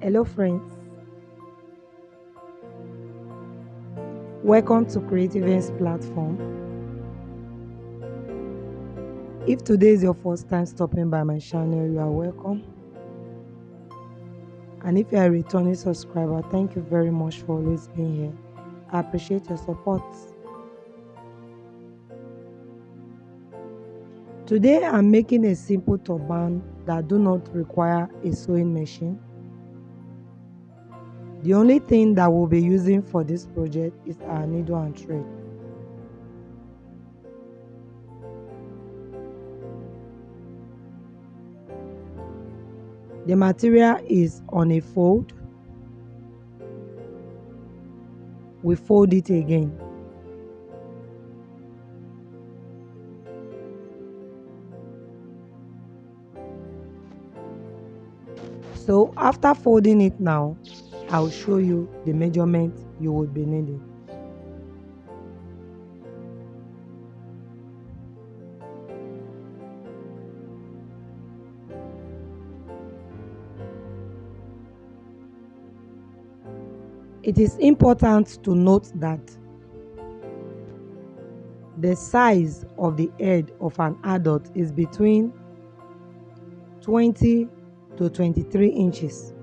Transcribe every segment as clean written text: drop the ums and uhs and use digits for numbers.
Hello friends, welcome to Creative Ends platform. If today is your first time stopping by my channel, you are welcome. And if you are a returning subscriber, thank you very much for always being here. I appreciate your support. Today I'm making a simple turban that do not require a sewing machine. The only thing that we'll be using for this project is our needle and thread. The material is on a fold. We fold it again. So after folding it now, I'll show you the measurement you would be needing. It is important to note that the size of the head of an adult is between 20 to 23 inches.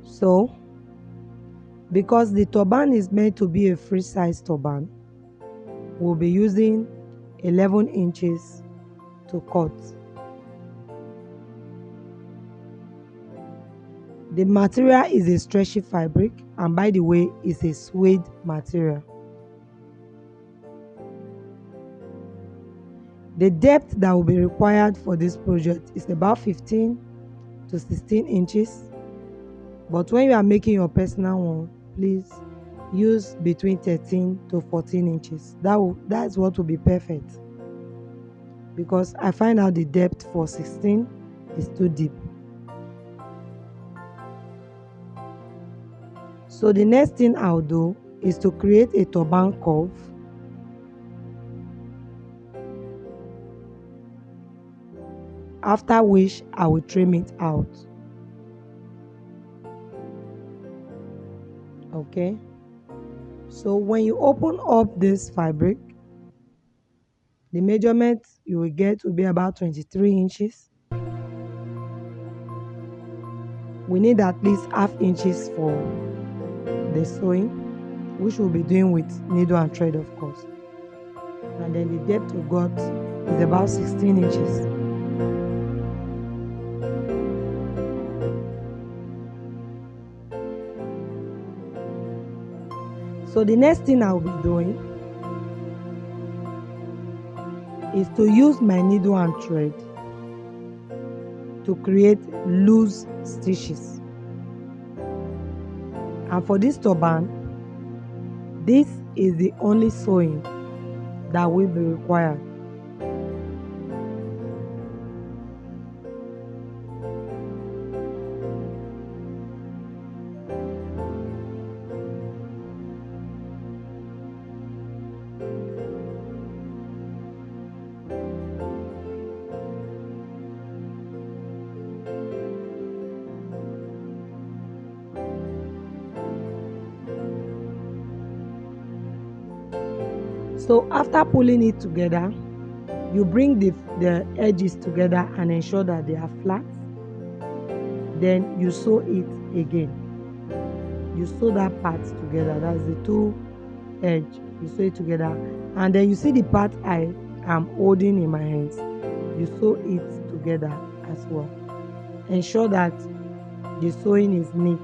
So, because the turban is meant to be a free size turban, we'll be using 11 inches to cut. The material is a stretchy fabric, and by the way, it's a suede material. The depth that will be required for this project is about 15 to 16 inches. But when you are making your personal one, please use between 13 to 14 inches. That's what will be perfect. Because I find out the depth for 16 is too deep. So the next thing I'll do is to create a turban curve. After which I will trim it out. Okay. So when you open up this fabric, the measurement you will get will be about 23 inches. We need at least half inches for the sewing, which we'll be doing with needle and thread, of course. And then the depth we got is about 16 inches. So the next thing I'll be doing is to use my needle and thread to create loose stitches. And for this turban, this is the only sewing that will be required. So after pulling it together, you bring the edges together and ensure that they are flat. Then you sew it again. You sew that part together. That's the two edge. You sew it together, and then you see the part I am holding in my hands. You sew it together as well. Ensure that the sewing is neat.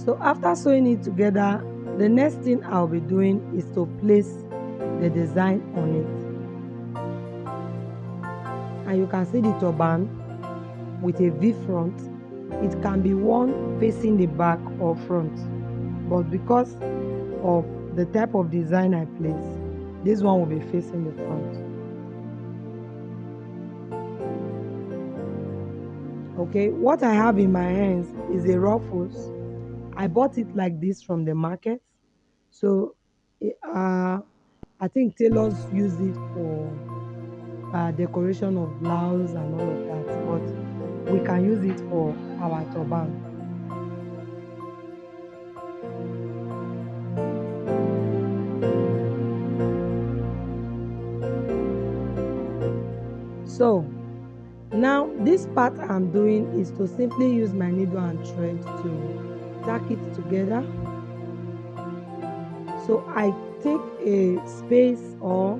So after sewing it together, the next thing I'll be doing is to place the design on it. And you can see the turban with a V front. It can be worn facing the back or front, but because of the type of design I place, this one will be facing the front. Okay, what I have in my hands is a ruffles. I bought it like this from the market. So I think tailors use it for decoration of blouse and all of that, but we can use it for our turban. So now this part I'm doing is to simply use my needle and thread to tack it together. So I take a space, or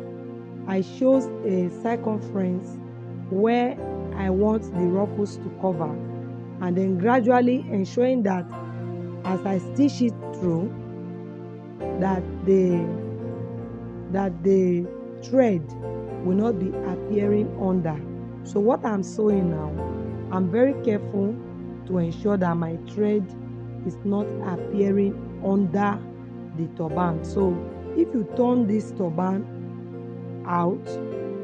I chose a circumference where I want the ruffles to cover, and then gradually ensuring that as I stitch it through, that the thread will not be appearing under. So what I'm sewing now, I'm very careful to ensure that my thread is not appearing under the turban. So if you turn this turban out,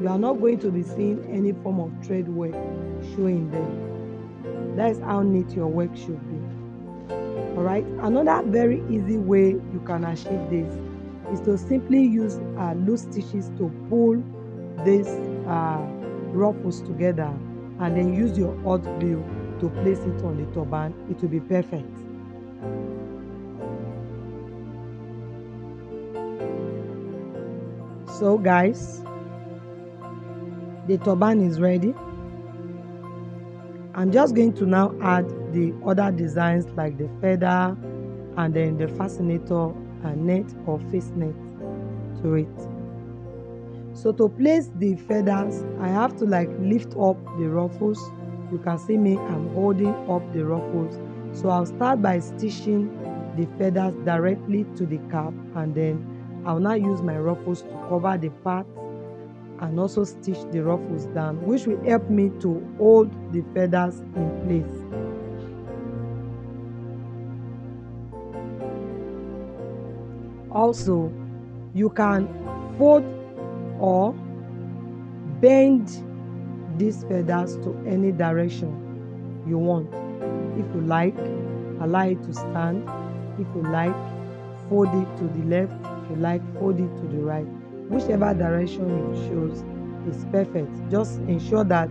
you are not going to be seeing any form of thread work showing there. That is how neat your work should be. All right, another very easy way you can achieve this is to simply use loose stitches to pull these ruffles together, and then use your hot glue to place it on the turban. It will be perfect. So guys, the turban is ready. I'm just going to now add the other designs like the feather and then the fascinator and net or face net to it. So to place the feathers, I have to like lift up the ruffles. You can see me, I'm holding up the ruffles. So I'll start by stitching the feathers directly to the cap, and then I'll now use my ruffles to cover the part and also stitch the ruffles down, which will help me to hold the feathers in place. Also, you can fold or bend these feathers to any direction you want. If you like, allow it to stand. If you like, fold it to the left. If you like, fold it to the right. Whichever direction you choose is perfect. Just ensure that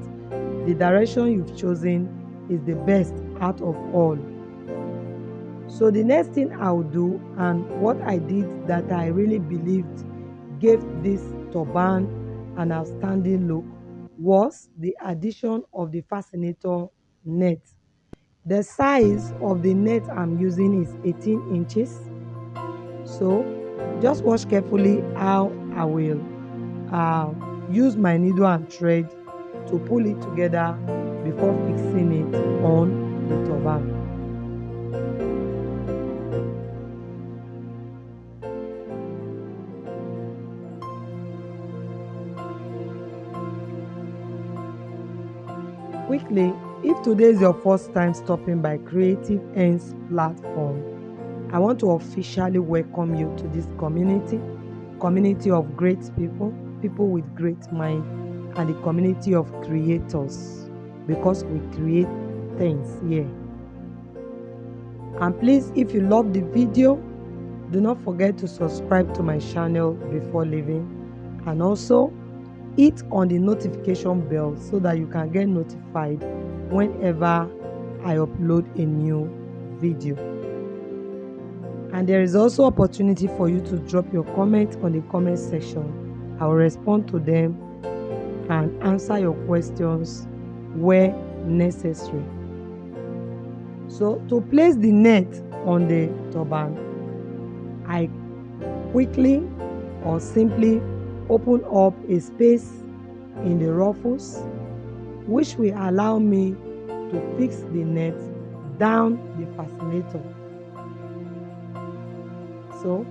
the direction you've chosen is the best out of all. So the next thing I'll do, and what I did that I really believed gave this turban an outstanding look, was the addition of the fascinator net. The size of the net I'm using is 18 inches. So just watch carefully how I will use my needle and thread to pull it together before fixing it on the turban. Quickly, if today is your first time stopping by Creative Ends platform, I want to officially welcome you to this community of great people, people with great mind, and the community of creators, because we create things here. And please, if you love the video, do not forget to subscribe to my channel before leaving, and also hit on the notification bell so that you can get notified whenever I upload a new video. And there is also opportunity for you to drop your comment on the comment section. I will respond to them and answer your questions where necessary. So to place the net on the turban, I quickly or simply open up a space in the ruffles, which will allow me to fix the net down the fascinator. so,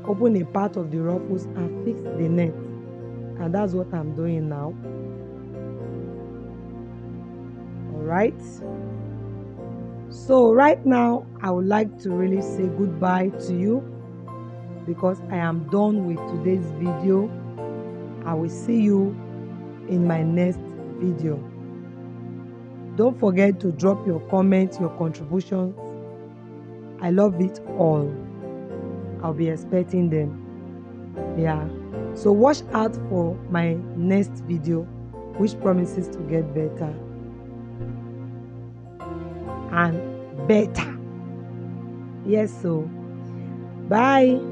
open a part of the ruffles and fix the net, and that's what I'm doing now. All right, so right now I would like to really say goodbye to you because I am done with today's video. I will see you in my next video. Don't forget to drop your comments, your contributions. I love it all. I'll be expecting them. Yeah, so watch out for my next video, which promises to get better and better. Yes, so bye.